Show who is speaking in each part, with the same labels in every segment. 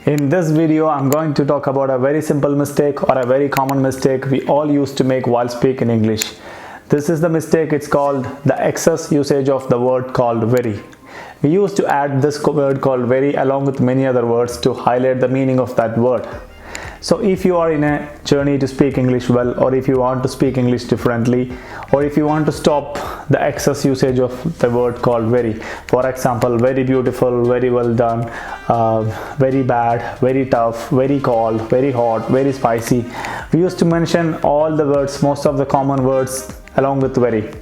Speaker 1: In this video, I'm going to talk about a very simple mistake or a very common mistake we all used to make while speaking English. This is the mistake. It's called the excess usage of the word called very. We used to add this word called very along with many other words to highlight the meaning of that word. So if you are in a journey to speak English well, or if you want to speak English differently, or if you want to stop the excess usage of the word called very, for example, very beautiful, very well done, very bad, very tough, very cold, very hot, very spicy, we used to mention all the words, most of the common words along with very.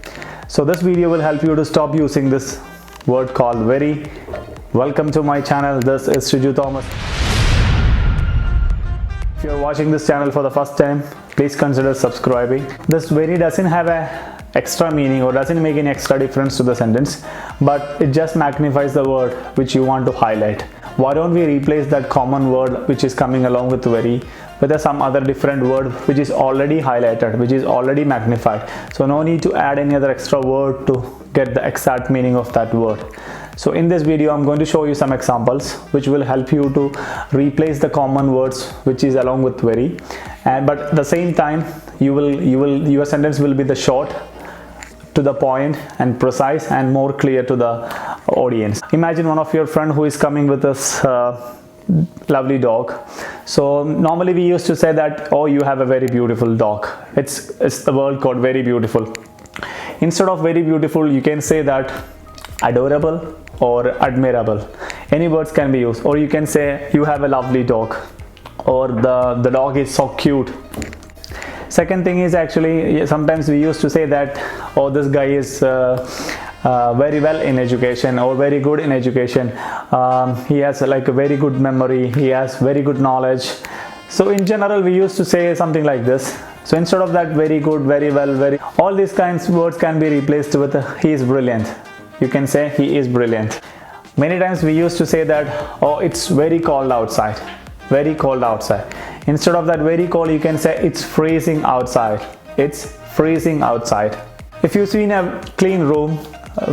Speaker 1: So this video will help you to stop using this word called very. Welcome to my channel. This is SHIJU Thomas. If you're watching this channel for the first time, please consider subscribing. This very doesn't have a extra meaning or doesn't make any extra difference to the sentence, but it just magnifies the word which you want to highlight. Why don't we replace that common word which is coming along with very with some other different word which is already highlighted, which is already magnified. So no need to add any other extra word to get the exact meaning of that word. So in this video, I'm going to show you some examples which will help you to replace the common words which is along with very, but at the same time your sentence will be the short, to the point and precise and more clear to the audience. Imagine one of your friend who is coming with this lovely dog. So normally we used to say that, oh, you have a very beautiful dog. It's the word called very beautiful. Instead of very beautiful, you can say that adorable or admirable. Any words can be used, or you can say you have a lovely dog, or the dog is so cute. Second thing is, actually sometimes we used to say that, oh, this guy is very well in education or very good in education. He has like a very good memory, he has very good knowledge. So in general we used to say something like this. So instead of that very good, very well, very, all these kinds of words can be replaced with he is brilliant. You can say he is brilliant. Many times we used to say that, oh, it's very cold outside, very cold outside. Instead of that very cold, you can say it's freezing outside, it's freezing outside. If you see in a clean room,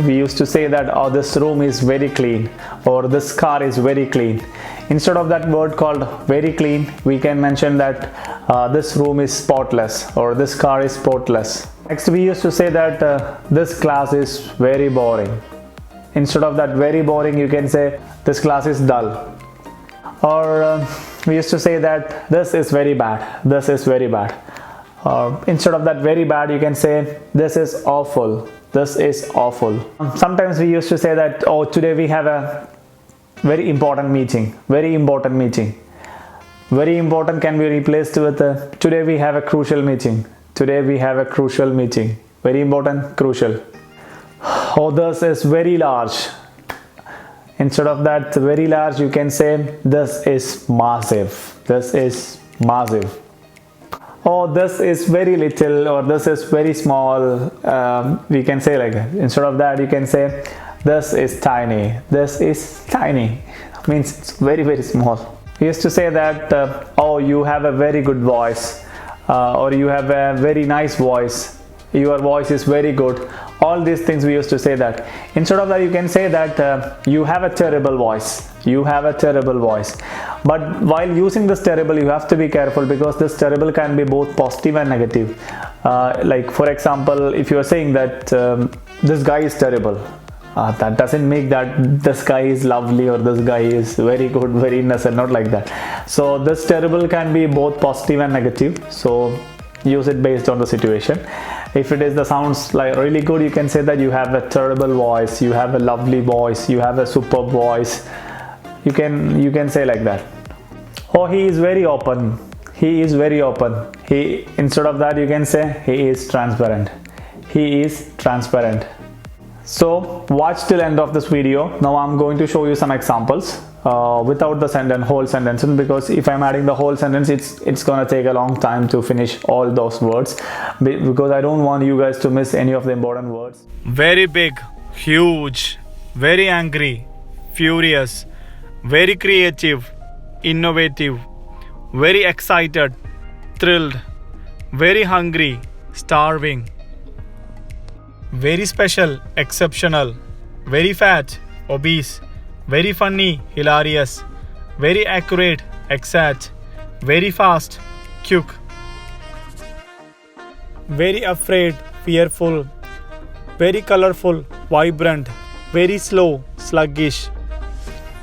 Speaker 1: we used to say that, oh, this room is very clean, or this car is very clean. Instead of that word called very clean, we can mention that this room is spotless, or this car is spotless. Next, we used to say that this class is very boring. Instead of that very boring, you can say this class is dull. Or we used to say that this is very bad, this is very bad. Instead of that very bad, you can say this is awful, this is awful. Sometimes we used to say that, oh, today we have a very important meeting, very important meeting. Very important can be replaced with today we have a crucial meeting, today we have a crucial meeting. Very important, crucial. Oh, this is very large. Instead of that very large, you can say this is massive, this is massive. Oh, this is very little, or this is very small. We can say like that. Instead of that, you can say this is tiny, this is tiny. Means it's very, very small. We used to say that, oh, you have a very good voice, or you have a very nice voice, your voice is very good. All these things we used to say that. Instead of that, you can say that you have a terrible voice, you have a terrible voice. But while using this terrible, you have to be careful, because this terrible can be both positive and negative. Like for example, if you are saying that this guy is terrible, that doesn't make that this guy is lovely or this guy is very good, very innocent, not like that. So this terrible can be both positive and negative. So use it based on the situation. If it is the sounds like really good, you can say that you have a terrible voice, you have a lovely voice, you have a superb voice. You can say like that. Oh, he is very open, he is very open. He, instead of that, you can say he is transparent, he is transparent. So watch till end of this video. Now I'm going to show you some examples without the sentence, whole sentence, because if I'm adding the whole sentence, it's gonna take a long time to finish all those words, because I don't want you guys to miss any of the important words.
Speaker 2: Very big, huge, very angry, furious, very creative, innovative, very excited, thrilled, very hungry, starving, very special, exceptional, very fat, obese, very funny, hilarious, very accurate, exact, very fast, quick, very afraid, fearful, very colorful, vibrant, very slow, sluggish,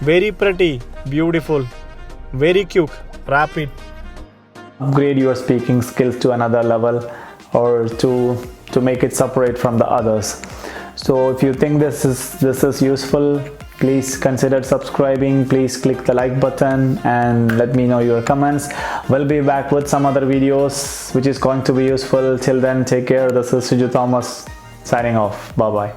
Speaker 2: very pretty, beautiful, very quick, rapid.
Speaker 1: Upgrade your speaking skills to another level, or to make it separate from the others. So if you think this is useful, please consider subscribing. Please click the like button and let me know your comments. We'll be back with some other videos which is going to be useful. Till then, take care. This is SHIJU Thomas signing off. Bye bye.